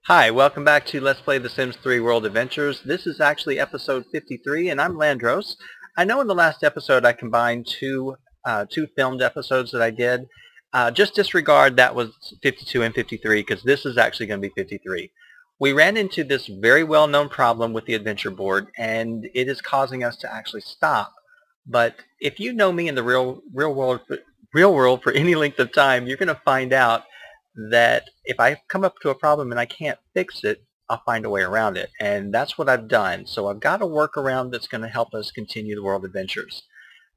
Hi, welcome back to Let's Play The Sims 3 World Adventures. This is actually episode 53, and I'm Landros. I know in the last episode I combined two filmed episodes that I did. Just disregard that was 52 and 53, because this is actually going to be 53. We ran into this very well-known problem with the adventure board, and it is causing us to actually stop. But if you know me in the real world for any length of time, you're going to find out that if I come up to a problem and I can't fix it, I'll find a way around it. And that's what I've done. So I've got a workaround that's going to help us continue the world adventures.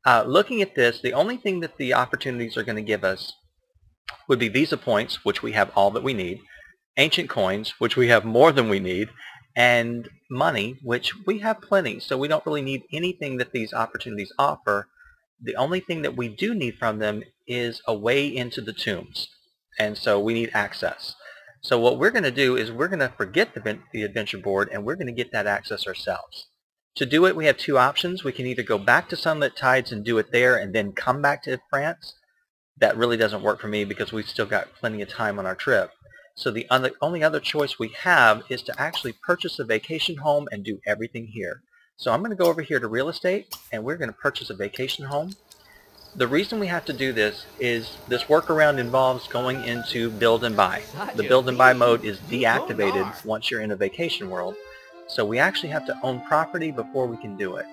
Looking at this, the only thing that the opportunities are going to give us would be Visa points, which we have all that we need, ancient coins, which we have more than we need, and money, which we have plenty. So we don't really need anything that these opportunities offer. The only thing that we do need from them is a way into the tombs. And so we need access. So what we're going to do is we're going to forget the adventure board, and we're going to get that access ourselves. To do it, we have two options. We can either go back to Sunlit Tides and do it there and then come back to France. That really doesn't work for me because we've still got plenty of time on our trip. So the only other choice we have is to actually purchase a vacation home and do everything here. So I'm going to go over here to real estate, and we're going to purchase a vacation home. The reason we have to do this is this workaround involves going into build and buy. The build and buy mode is deactivated once you're in a vacation world. So we actually have to own property before we can do it.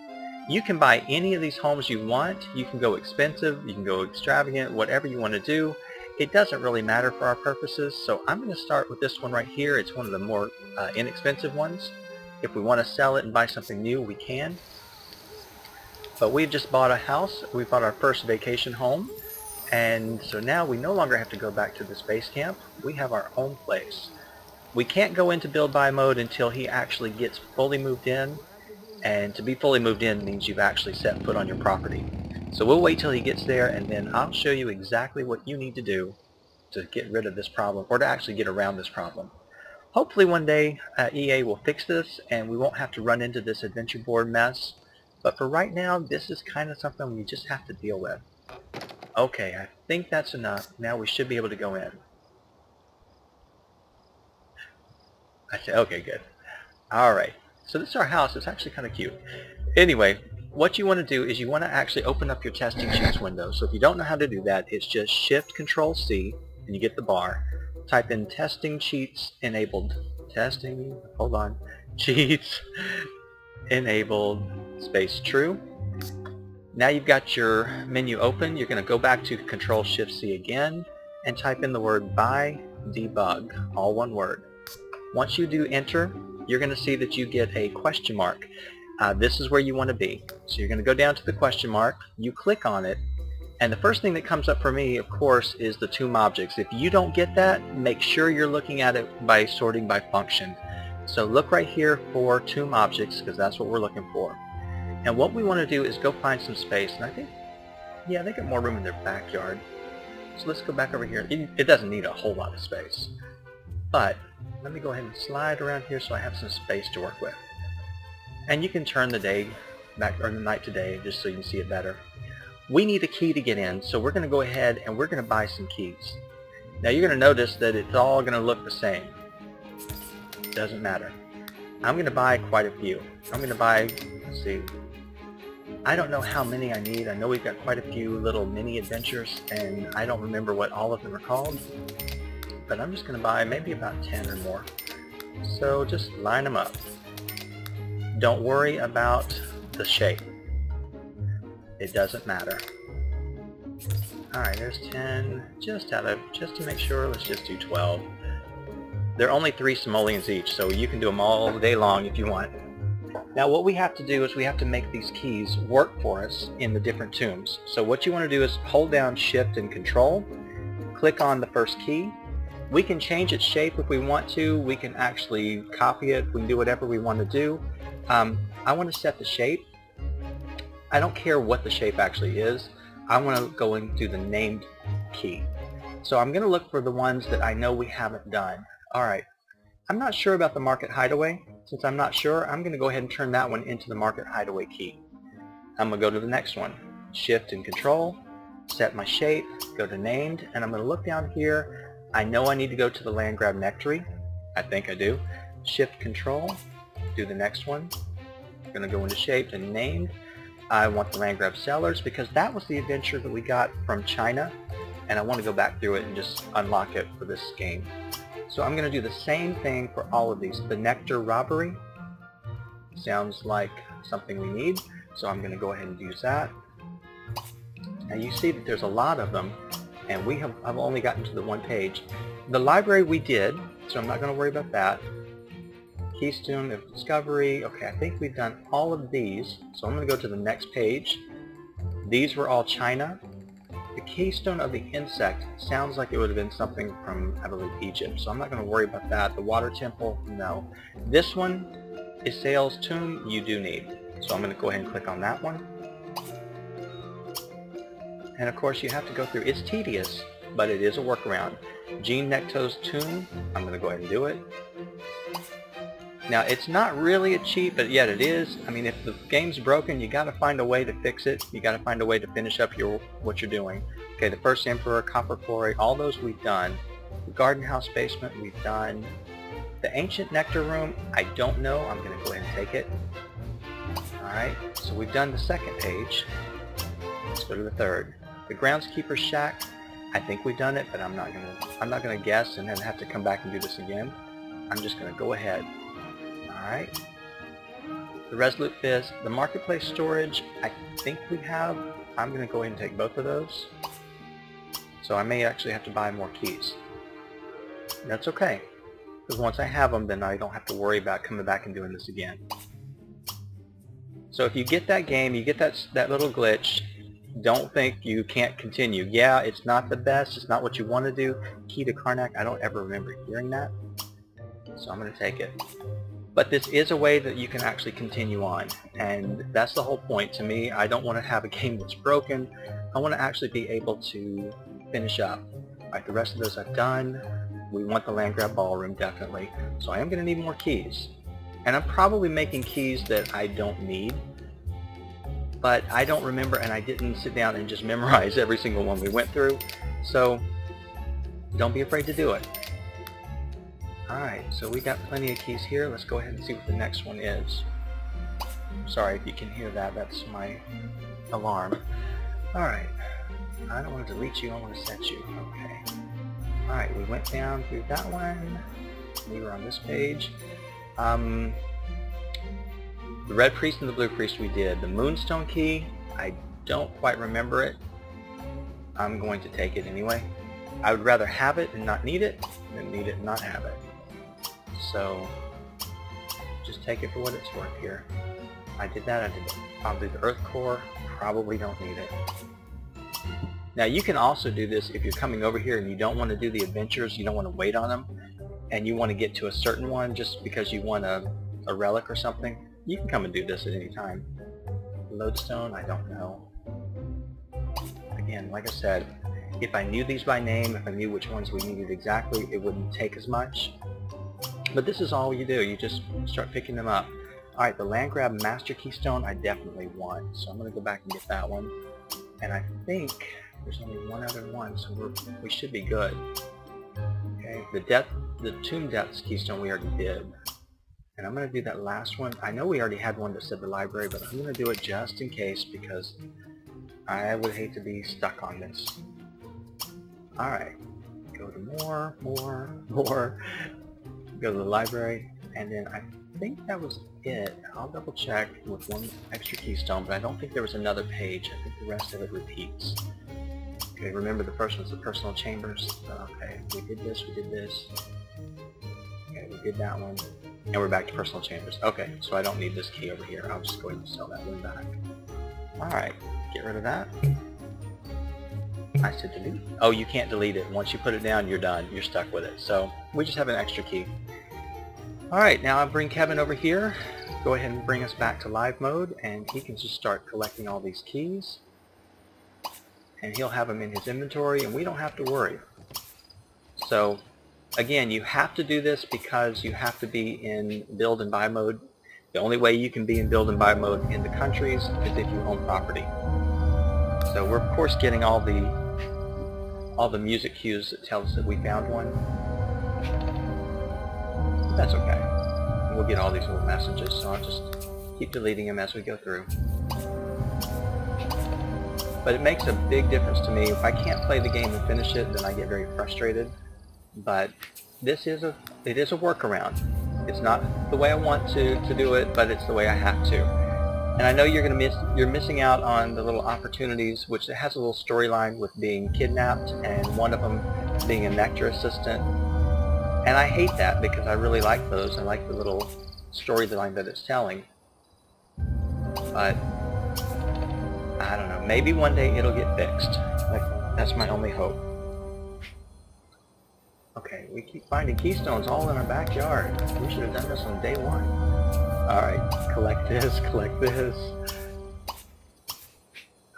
You can buy any of these homes you want. You can go expensive, you can go extravagant, whatever you want to do. It doesn't really matter for our purposes. So I'm going to start with this one right here. It's one of the more inexpensive ones. If we want to sell it and buy something new, we can. But we've just bought a house. We bought our first vacation home, and so now we no longer have to go back to this base camp. We have our own place. We can't go into build buy mode until he actually gets fully moved in, and to be fully moved in means you've actually set foot on your property. So we'll wait till he gets there, and then I'll show you exactly what you need to do to get rid of this problem, or to actually get around this problem. Hopefully one day EA will fix this and we won't have to run into this adventure board mess. But for right now, this is kind of something we just have to deal with. Okay, I think that's enough. Now we should be able to go in. Okay, good. Alright, so this is our house. It's actually kind of cute. Anyway, what you want to do is you want to actually open up your testing sheets window. So if you don't know how to do that, it's just Shift-Control-C, and you get the bar. Type in testing sheets enabled. Sheets enabled space true. Now you've got your menu open. You're going to go back to Control-Shift-C again and type in the word buy debug, all one word. Once you do enter, you're going to see that you get a question mark. This is where you want to be. So you're going to go down to the question mark, you click on it, and the first thing that comes up for me, of course, is the tomb objects. If you don't get that, make sure you're looking at it by sorting by function. So look right here for tomb objects, because that's what we're looking for. And what we want to do is go find some space. And I think, yeah, they got more room in their backyard. So let's go back over here. It doesn't need a whole lot of space. But let me go ahead and slide around here so I have some space to work with. And you can turn the day back, or the night to day, just so you can see it better. We need a key to get in, so we're going to go ahead and we're going to buy some keys. Now you're going to notice that it's all going to look the same. Doesn't matter. I'm going to buy quite a few. I'm going to buy, let's see, I don't know how many I need. I know we've got quite a few little mini adventures, and I don't remember what all of them are called, but I'm just going to buy maybe about 10 or more. So just line them up. Don't worry about the shape. It doesn't matter. Alright, there's 10. Just to make sure, let's just do 12. There are only 3 simoleons each, so you can do them all day long if you want. Now what we have to do is we have to make these keys work for us in the different tombs. So what you want to do is hold down Shift and Control, click on the first key. We can change its shape if we want to. We can actually copy it. We can do whatever we want to do. I want to set the shape. I don't care what the shape actually is. I want to go into the named key. So I'm going to look for the ones that I know we haven't done. Alright, I'm not sure about the Market Hideaway. Since I'm not sure, I'm going to go ahead and turn that one into the Market Hideaway key. I'm going to go to the next one. Shift and Control, set my shape, go to Named, and I'm going to look down here. I know I need to go to the Landgraab Nectary. I think I do. Shift Control, do the next one. I'm going to go into Shaped and Named. I want the Landgraab Cellars because that was the adventure that we got from China, and I want to go back through it and just unlock it for this game. So I'm going to do the same thing for all of these. The Nectar Robbery sounds like something we need, so I'm going to go ahead and use that. Now you see that there's a lot of them, and I've only gotten to the one page. The library we did, so I'm not going to worry about that. Keystone of Discovery, okay, I think we've done all of these, so I'm going to go to the next page. These were all China. The Keystone of the Insect sounds like it would have been something from, I believe, Egypt, so I'm not going to worry about that. The Water Temple, no. This one is Sales Tomb, you do need, so I'm going to go ahead and click on that one. And of course you have to go through, it's tedious, but it is a workaround. Jean Necto's Tomb, I'm going to go ahead and do it. Now it's not really a cheat, but yet it is. I mean, if the game's broken, you got to find a way to fix it. You got to find a way to finish up what you're doing. Okay, the First Emperor, Copper Quarry, all those we've done. The Garden House Basement we've done. The Ancient Nectar Room, I don't know. I'm going to go ahead and take it. All right, so we've done the second page. Let's go to the third. The Groundskeeper's Shack, I think we've done it, but I'm not gonna guess and then have to come back and do this again. I'm just gonna go ahead. Alright. The Resolute Fist, the Marketplace Storage, I think we have. I'm gonna go ahead and take both of those. So I may actually have to buy more keys. That's okay. Because once I have them, then I don't have to worry about coming back and doing this again. So if you get that game, you get that little glitch, don't think you can't continue. Yeah, it's not the best, it's not what you want to do. Key to Karnak, I don't ever remember hearing that. So I'm going to take it. But this is a way that you can actually continue on. And that's the whole point to me. I don't want to have a game that's broken. I want to actually be able to finish up. Alright, the rest of those I've done. We want the Landgraab Ballroom, definitely. So I am going to need more keys. And I'm probably making keys that I don't need. But I don't remember, and I didn't sit down and just memorize every single one we went through. So don't be afraid to do it. Alright, so we got plenty of keys here. Let's go ahead and see what the next one is. Sorry if you can hear that, that's my alarm. Alright, I don't want to delete you, I want to set you. Okay. Alright, we went down through that one. We were on this page. The Red Priest and the Blue Priest we did. The Moonstone Key, I don't quite remember it. I'm going to take it anyway. I would rather have it and not need it than need it and not have it. So just take it for what it's worth here. I did that, I did that. I'll do the Earth Core, probably don't need it. Now you can also do this if you're coming over here and you don't want to do the adventures, you don't want to wait on them, and you want to get to a certain one just because you want a relic or something. You can come and do this at any time. Lodestone, I don't know. Again, like I said, if I knew these by name, if I knew which ones we needed exactly, it wouldn't take as much. But this is all you do. You just start picking them up. Alright, the Landgraab Master Keystone I definitely want. So I'm going to go back and get that one. And I think there's only one other one, so we should be good. Okay, the Tomb Depths Keystone we already did. And I'm going to do that last one. I know we already had one that said the library, but I'm going to do it just in case because I would hate to be stuck on this. Alright, go to more. Go to the library, and then I think that was it. I'll double check with one extra keystone, but I don't think there was another page. I think the rest of it repeats. Okay, remember the first one's the personal chambers. Okay, we did this. Okay, we did that one. And we're back to personal chambers. Okay, so I don't need this key over here. I'll just go ahead and sell that one back. Alright, get rid of that. I said delete. Oh, you can't delete it. Once you put it down, you're done. You're stuck with it. So we just have an extra key. Alright, now I'll bring Kevin over here. Go ahead and bring us back to live mode, and he can just start collecting all these keys. And he'll have them in his inventory, and we don't have to worry. So again, you have to do this because you have to be in build and buy mode. The only way you can be in build and buy mode in the countries is if you own property. So we're of course getting all the music cues that tell us that we found one. That's okay. We'll get all these little messages, so I'll just keep deleting them as we go through. But it makes a big difference to me. If I can't play the game and finish it, then I get very frustrated. But it is a workaround. It's not the way I want to do it, but it's the way I have to. And I know you're missing out on the little opportunities, which it has a little storyline with being kidnapped, and one of them being a nectar assistant. And I hate that because I really like those. I like the little storyline that it's telling. But I don't know. Maybe one day it'll get fixed. That's my only hope. Okay, we keep finding keystones all in our backyard. We should have done this on day one. Alright, collect this, collect this.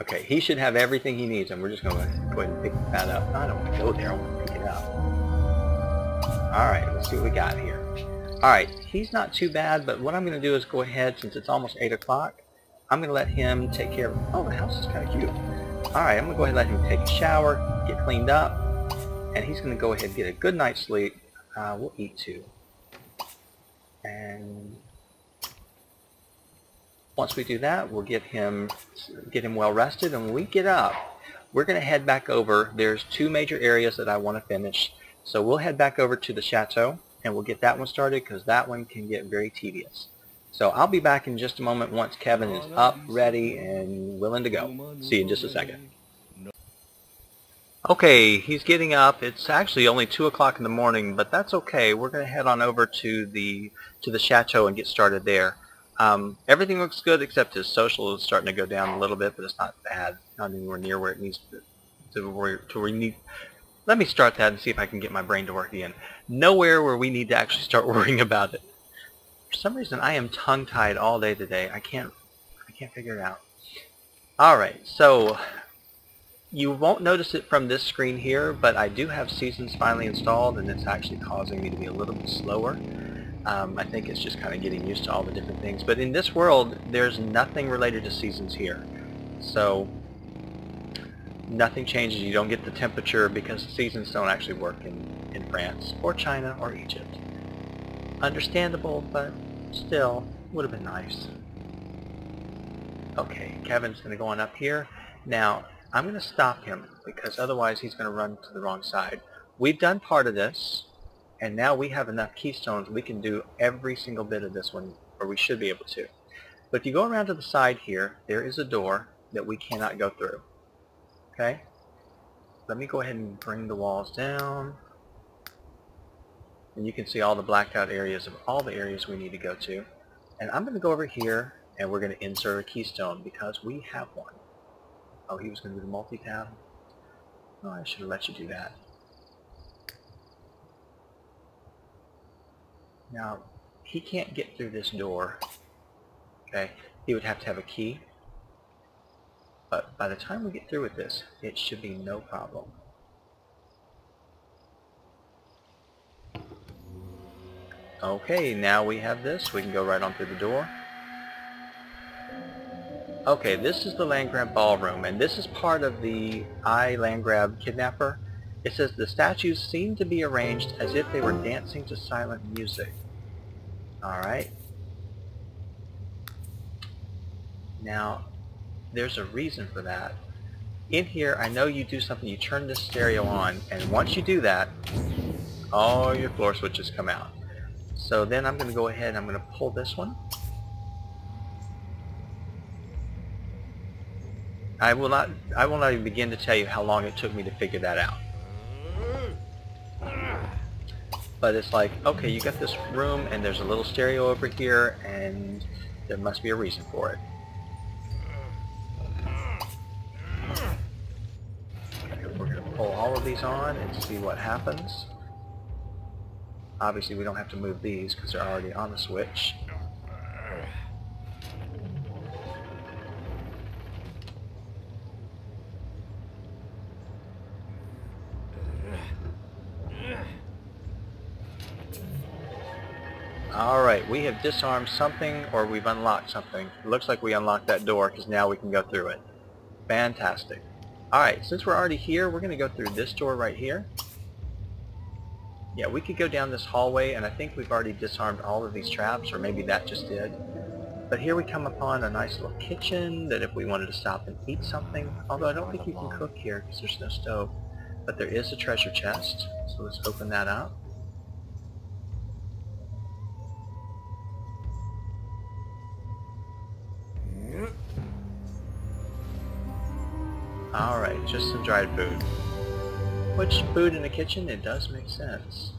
Okay, he should have everything he needs, and we're just going to go ahead and pick that up. I don't want to go there, I want to pick it up. Alright, let's see what we got here. Alright, he's not too bad, but what I'm going to do is go ahead, since it's almost 8 o'clock, I'm going to let him take care of... Oh, the house is kind of cute. Alright, I'm going to go ahead and let him take a shower, get cleaned up, and he's going to go ahead and get a good night's sleep. We'll eat too. And once we do that, we'll get him well rested, and when we get up, we're going to head back over. There's 2 major areas that I want to finish. So we'll head back over to the chateau, and we'll get that one started, because that one can get very tedious. So I'll be back in just a moment once Kevin is up, ready, and willing to go. See you in just a second. Okay, he's getting up. It's actually only 2 o'clock in the morning, but that's okay. We're going to head on over to the chateau and get started there. Everything looks good except his social is starting to go down a little bit, but it's not bad. Not anywhere near where it needs to let me start that and see if I can get my brain to work again. Nowhere where we need to actually start worrying about it. For some reason, I am tongue-tied all day today. I can't figure it out. Alright, so you won't notice it from this screen here, but I do have seasons finally installed, and it's actually causing me to be a little bit slower. I think it's just kind of getting used to all the different things. But in this world, there's nothing related to seasons here. So nothing changes. You don't get the temperature because seasons don't actually work in France or China or Egypt. Understandable, but still would have been nice. Okay, Kevin's going to go on up here. Now, I'm going to stop him because otherwise he's going to run to the wrong side. We've done part of this, and now we have enough keystones we can do every single bit of this one, or we should be able to. But if you go around to the side here, there is a door that we cannot go through. Okay? Let me go ahead and bring the walls down. And you can see all the blacked out areas of all the areas we need to go to. And I'm going to go over here and we're going to insert a keystone because we have one. Oh, he was going to do the multi-tab. Oh, I should have let you do that. Now, he can't get through this door. Okay, he would have to have a key. But by the time we get through with this, it should be no problem. Okay, now we have this. We can go right on through the door. Okay, this is the Landgraab ballroom, and this is part of the Landgraab kidnapper. It says the statues seem to be arranged as if they were dancing to silent music. Alright. Now, there's a reason for that. In here, I know you do something. You turn this stereo on, and once you do that, all your floor switches come out. So then I'm going to go ahead and I'm going to pull this one. I will not even begin to tell you how long it took me to figure that out. But it's like, okay, you got this room and there's a little stereo over here and there must be a reason for it. Okay, we're going to pull all of these on and see what happens. Obviously we don't have to move these because they're already on the switch. Alright, we have disarmed something or we've unlocked something. It looks like we unlocked that door because now we can go through it. Fantastic. Alright, since we're already here, we're going to go through this door right here. Yeah, we could go down this hallway, and I think we've already disarmed all of these traps, or maybe that just did. But here we come upon a nice little kitchen that if we wanted to stop and eat something, although I don't think you can cook here because there's no stove, but there is a treasure chest, so let's open that up. Alright, just some dried food. Which food in the kitchen? It does make sense.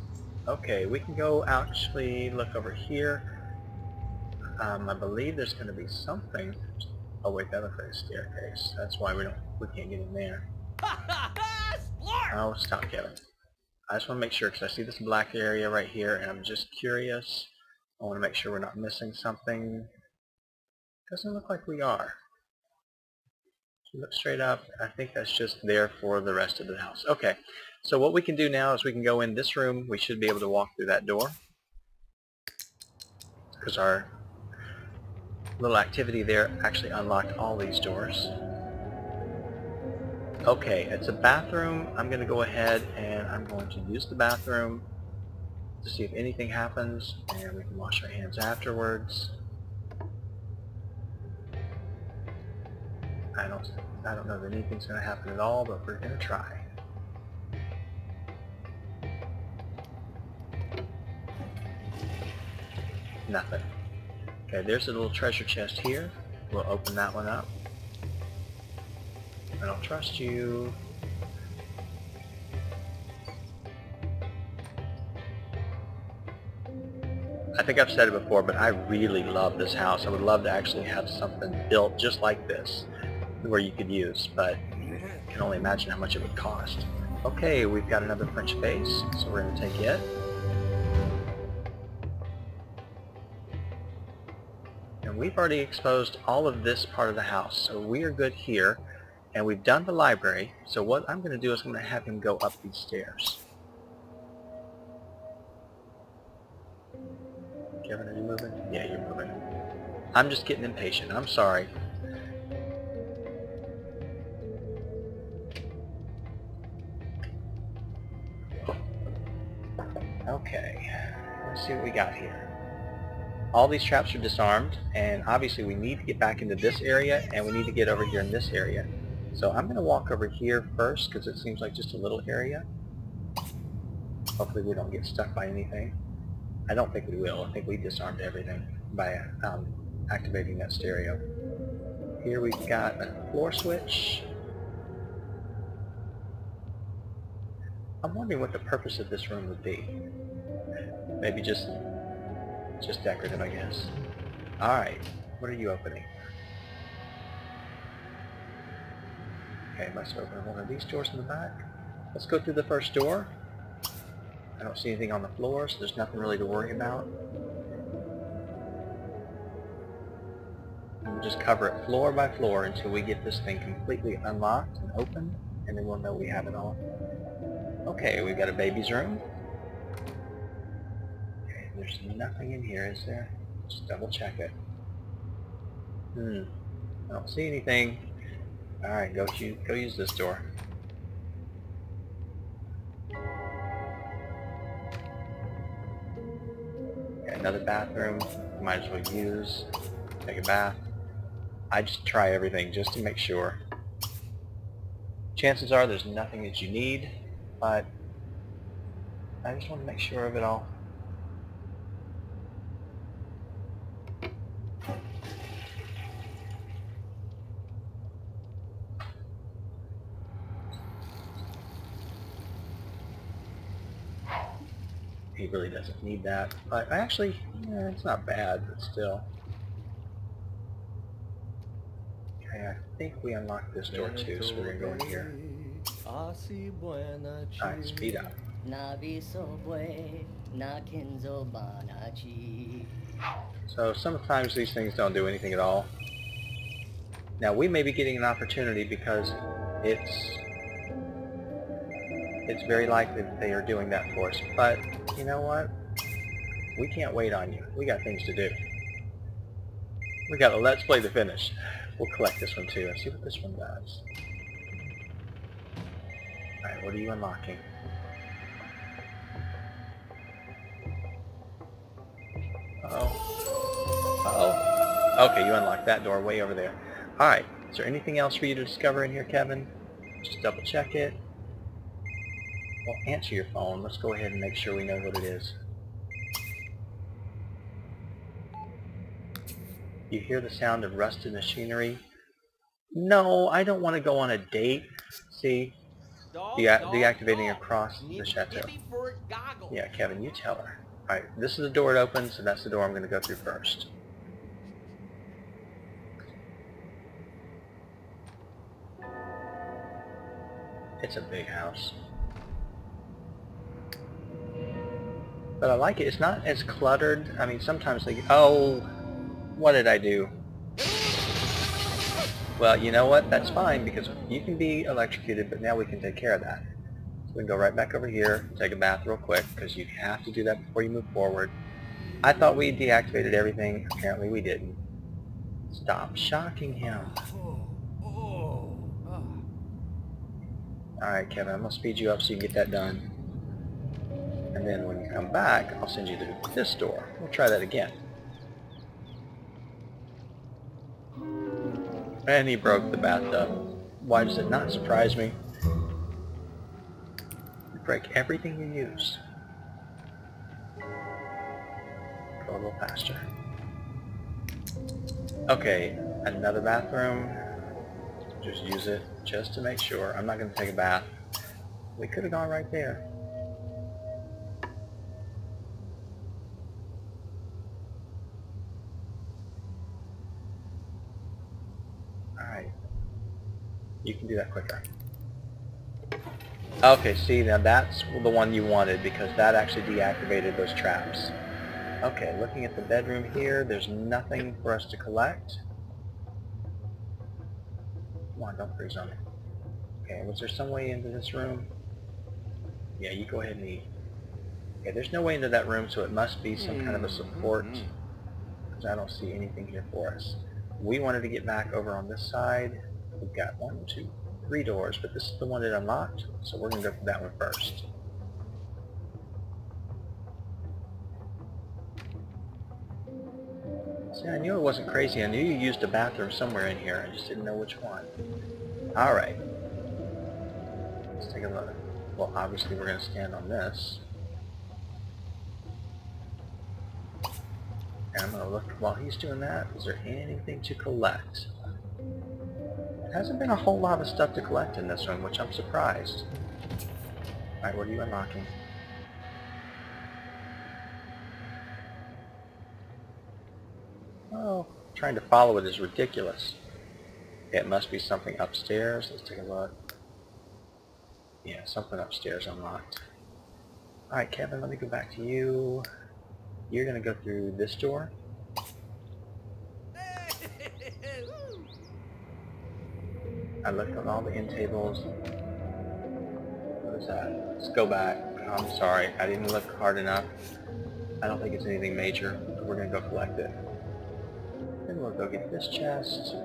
Okay, we can go actually look over here. I believe there's going to be something. Oh wait, that looks like a staircase. That's why we can't get in there. Oh, stop, Kevin. I just want to make sure because I see this black area right here, and I'm just curious. I want to make sure we're not missing something. Doesn't look like we are. If you look straight up, I think that's just there for the rest of the house. Okay, so what we can do now is we can go in this room. We should be able to walk through that door because our little activity there actually unlocked all these doors. Okay, it's a bathroom. I'm going to go ahead and I'm going to use the bathroom to see if anything happens, and we can wash our hands afterwards. I don't know that anything's going to happen at all, but we're going to try. Nothing. Okay, there's a little treasure chest here. We'll open that one up. I don't trust you. I think I've said it before, but I really love this house. I would love to actually have something built just like this where you could use, but I can only imagine how much it would cost. Okay, we've got another French vase, so we're going to take it. And we've already exposed all of this part of the house, so we are good here. And we've done the library, so what I'm going to do is I'm going to have him go up these stairs. Kevin, are you moving? Yeah, you're moving. I'm just getting impatient. I'm sorry. Okay, let's see what we got here. All these traps are disarmed, and obviously we need to get back into this area, and we need to get over here in this area. So I'm going to walk over here first, because it seems like just a little area. Hopefully we don't get stuck by anything. I don't think we will. I think we disarmed everything by activating that stereo. Here we've got a floor switch. I'm wondering what the purpose of this room would be. Maybe just decorative, I guess. Alright, what are you opening? Okay, must open one of these doors in the back. Let's go through the first door. I don't see anything on the floor, so there's nothing really to worry about. And we'll just cover it floor by floor until we get this thing completely unlocked and open, and then we'll know we have it all. Okay, we've got a baby's room. Okay, there's nothing in here, is there? Just double check it. I don't see anything. Alright, go use this door. Okay, another bathroom. Might as well use. Take a bath. I just try everything just to make sure. Chances are there's nothing that you need, but I just want to make sure of it all. He really doesn't need that, but actually, yeah, it's not bad, but still. Okay, I think we unlocked this door too, so we're going to go in here. Alright, speed up. So sometimes these things don't do anything at all. Now we may be getting an opportunity because it's very likely that they are doing that for us, but you know what? We can't wait on you. We got things to do. We got a Let's Play to finish. We'll collect this one too and see what this one does. Alright, what are you unlocking? Okay, you unlocked that door way over there. Alright, is there anything else for you to discover in here, Kevin? Just double check it. Well, answer your phone. Let's go ahead and make sure we know what it is. You hear the sound of rusted machinery? No, I don't want to go on a date. See? Deactivating across the chateau. Yeah, Kevin, you tell her. Alright, this is the door it opens, so that's the door I'm going to go through first. It's a big house. But I like it. It's not as cluttered. I mean, sometimes they... Oh, what did I do? Well, you know what? That's fine, because you can be electrocuted, but now we can take care of that. So we can go right back over here, take a bath real quick, because you have to do that before you move forward. I thought we deactivated everything. Apparently we didn't. Stop shocking him. Alright, Kevin, I'm going to speed you up so you can get that done. And then when you come back, I'll send you to this door. We'll try that again. And he broke the bathtub. Why does it not surprise me? You break everything you use. Go a little faster. Okay, another bathroom. Just use it just to make sure. I'm not going to take a bath. We could have gone right there. Alright. You can do that quicker. Okay, see, now that's the one you wanted because that actually deactivated those traps. Okay, looking at the bedroom here, there's nothing for us to collect. Come on, don't freeze on me. Okay, was there some way into this room? Yeah, you go ahead and eat. Okay, there's no way into that room, so it must be some kind of a support, because I don't see anything here for us. We wanted to get back over on this side. We've got 1, 2, 3 doors, but this is the one that unlocked, so we're going to go for that one first. See, I knew it wasn't crazy. I knew you used a bathroom somewhere in here. I just didn't know which one. Alright. Let's take a look. Well, obviously we're going to stand on this. And I'm going to look while he's doing that. Is there anything to collect? There hasn't been a whole lot of stuff to collect in this one, which I'm surprised. Alright, what are you unlocking? Oh, trying to follow it is ridiculous. Okay, it must be something upstairs. Let's take a look. Yeah, something upstairs unlocked. Alright, Kevin, let me go back to you. You're going to go through this door. I looked on all the end tables. What is that? Let's go back. I'm sorry, I didn't look hard enough. I don't think it's anything major. We're going to go collect it. Then we'll go get this chest.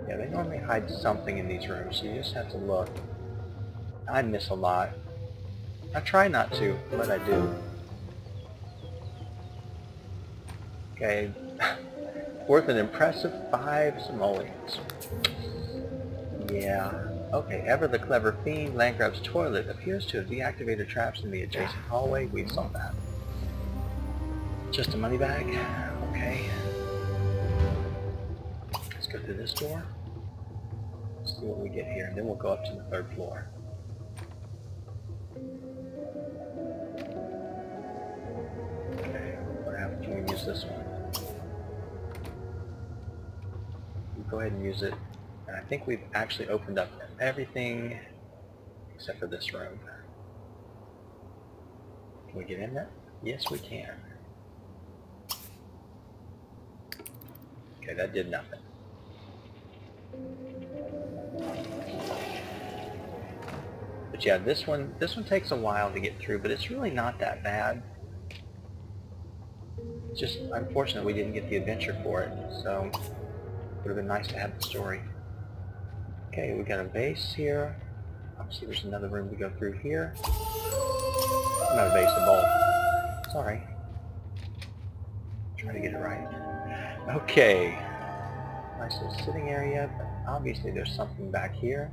Yeah, they normally hide something in these rooms, so you just have to look. I miss a lot. I try not to, but I do. Okay, worth an impressive 5 simoleons. Yeah. Okay, ever the clever fiend, Landgraab's toilet appears to have deactivated traps in the adjacent hallway. We saw that. Just a money bag. Okay. Let's go through this door. See what we get here, and then we'll go up to the 3rd floor. Okay, what happens when we use this one? We'll go ahead and use it, and I think we've actually opened up everything except for this room. Can we get in there? Yes, we can. Okay, that did nothing. But yeah, this one takes a while to get through, but it's really not that bad. It's just unfortunate we didn't get the adventure for it, so it would have been nice to have the story. Okay, we got a vase here. Obviously there's another room to go through here. Not a vase, a bowl. Sorry. Try to get it right. Okay. Nice little sitting area, but obviously there's something back here.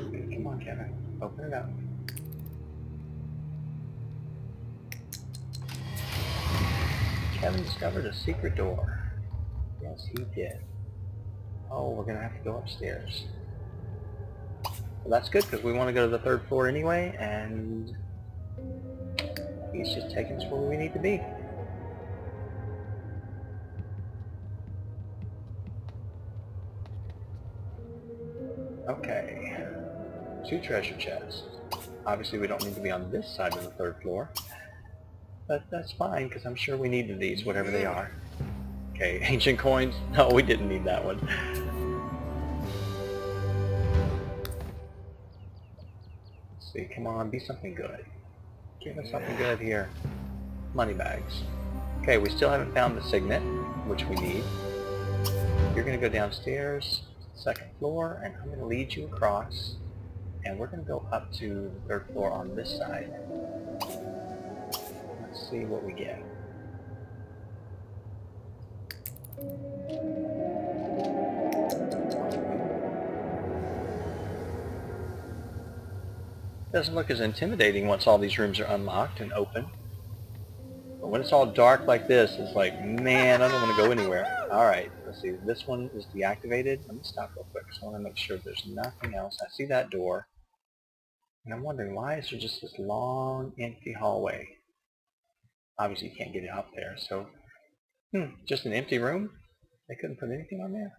Okay, come on, Kevin. Open it up. Kevin discovered a secret door. Yes, he did. Oh, we're going to have to go upstairs. Well, that's good because we want to go to the 3rd floor anyway, and he's just taking us where we need to be. Okay. 2 treasure chests. Obviously we don't need to be on this side of the 3rd floor. But that's fine because I'm sure we needed these, whatever they are. Okay, ancient coins. No, we didn't need that one. Let's see, come on, be something good. Give us something good here. Money bags. Okay, we still haven't found the signet, which we need. You're going to go downstairs, 2nd floor, and I'm going to lead you across. And we're going to go up to the 3rd floor on this side. Let's see what we get. Doesn't look as intimidating once all these rooms are unlocked and open. But when it's all dark like this, it's like, man, I don't want to go anywhere. Alright, let's see. This one is deactivated. Let me stop real quick because I want to make sure there's nothing else. I see that door. And I'm wondering, why is there just this long, empty hallway? Obviously, you can't get it up there. So, just an empty room? They couldn't put anything on there?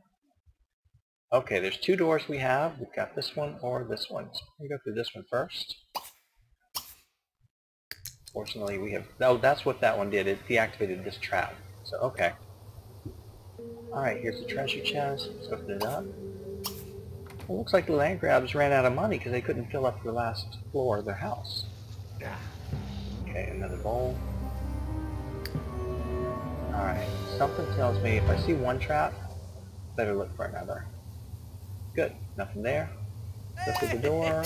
Okay, there's 2 doors we have. We've got this one or this one. So I'm going to go through this one first. Fortunately, we have... Oh, that's what that one did. It deactivated this trap. So, okay. Alright, here's the treasure chest. Let's open it up. It looks like the Landgraabs ran out of money because they couldn't fill up the last floor of their house. Okay, another bowl. Alright, something tells me if I see one trap, better look for another. Good, nothing there. Look at the door.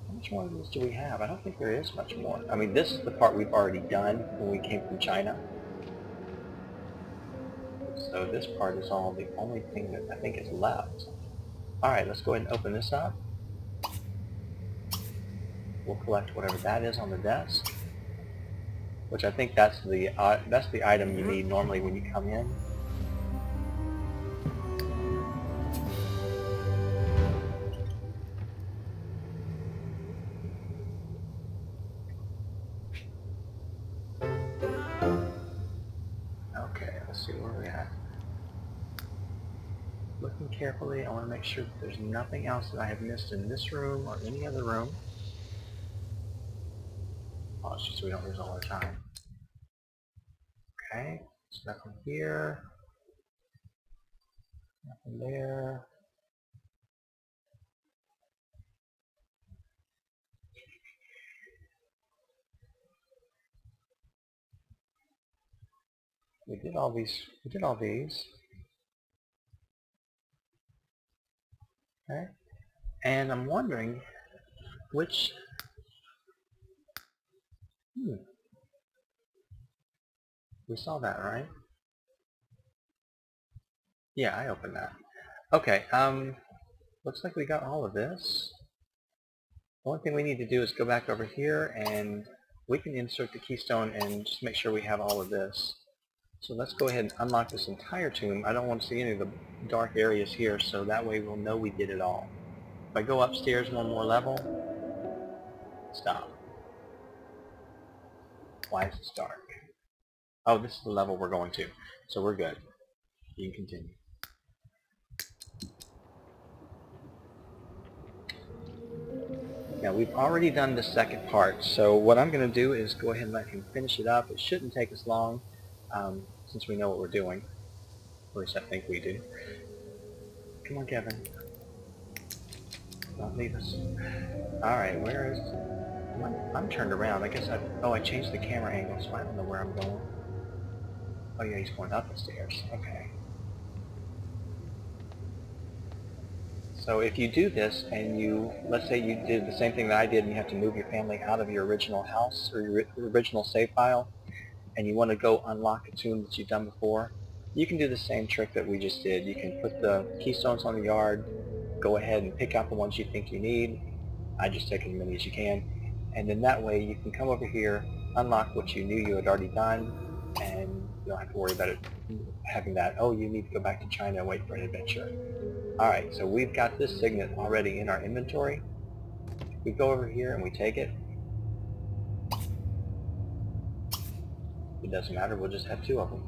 How much more of this do we have? I don't think there is much more. I mean, this is the part we've already done when we came from China. So this part is all the only thing that I think is left. Alright, let's go ahead and open this up. We'll collect whatever that is on the desk. Which I think that's the item you need normally when you come in. Okay, let's see where we're at. Looking carefully, I want to make sure that there's nothing else that I have missed in this room or any other room. Oh, it's just so we don't lose all our time. Okay, so nothing here. Nothing there. We did all these. Okay. And I'm wondering which... We saw that, right? Yeah, I opened that. Okay, looks like we got all of this. The only thing we need to do is go back over here and we can insert the keystone and just make sure we have all of this. So let's go ahead and unlock this entire tomb. I don't want to see any of the dark areas here, so that way we'll know we did it all. If I go upstairs one more level, stop. Why is this dark? Oh, this is the level we're going to, so we're good. You can continue. Now we've already done the second part, so what I'm going to do is go ahead and let him finish it up. It shouldn't take us long, since we know what we're doing. At least I think we do. Come on, Kevin. Don't leave us. Alright, where is... I'm turned around. I guess I changed the camera angle, so I don't know where I'm going. Oh yeah, he's going up the stairs. Okay. So if you do this and you, let's say you did the same thing that I did and you have to move your family out of your original house or your original save file and you want to go unlock a tomb that you've done before, you can do the same trick that we just did. You can put the keystones on the yard, go ahead and pick out the ones you think you need. I just take as many as you can. And then that way you can come over here, unlock what you knew you had already done, and you don't have to worry about it having that, oh, you need to go back to China and wait for an adventure. Alright, so we've got this signet already in our inventory. We go over here and we take it. It doesn't matter, we'll just have two of them.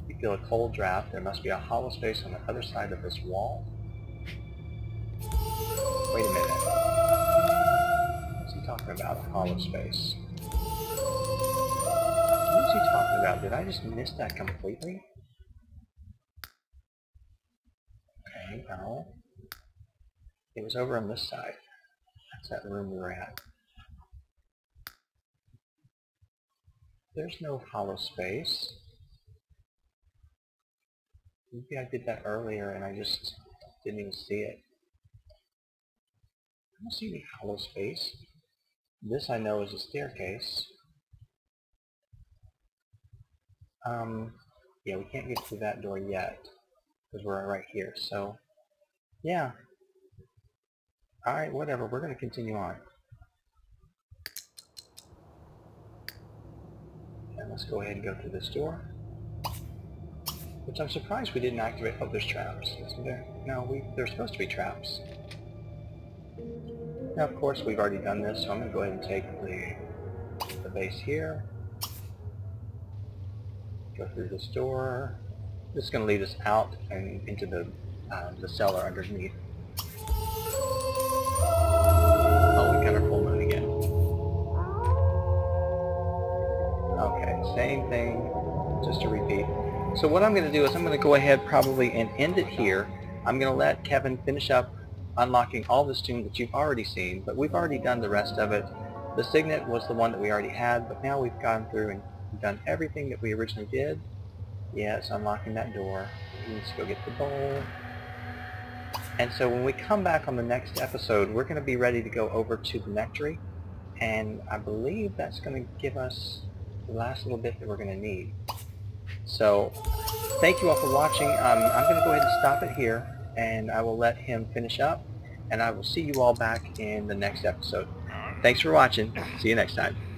You feel a cold draft. There must be a hollow space on the other side of this wall. Wait a minute. What's he talking about, a hollow space? What is he talking about? Did I just miss that completely? Okay, no. It was over on this side. That's that room we were at. There's no hollow space. Maybe I did that earlier and I just didn't even see it. I don't see any hollow space. This I know is a staircase. Yeah, we can't get through that door yet because we're right here. So, yeah. Alright, whatever. We're going to continue on. And let's go ahead and go through this door. Which I'm surprised we didn't activate. Oh, there's traps. Isn't there? No, there's supposed to be traps. Now, of course, we've already done this, so I'm going to go ahead and take the base here. Go through this door. This is going to lead us out and into the cellar underneath. Oh, we got our full moon again. Okay, same thing, just to repeat. So what I'm going to do is I'm going to go ahead probably and end it here. I'm going to let Kevin finish up unlocking all this tomb that you've already seen, but we've already done the rest of it. The signet was the one that we already had, but now we've gone through and done everything that we originally did. Yeah, it's unlocking that door. Let's go get the bowl. And so when we come back on the next episode, we're going to be ready to go over to the nectary, and I believe that's going to give us the last little bit that we're going to need. So, thank you all for watching. I'm going to go ahead and stop it here, and I will let him finish up, and I will see you all back in the next episode. Thanks for watching. See you next time.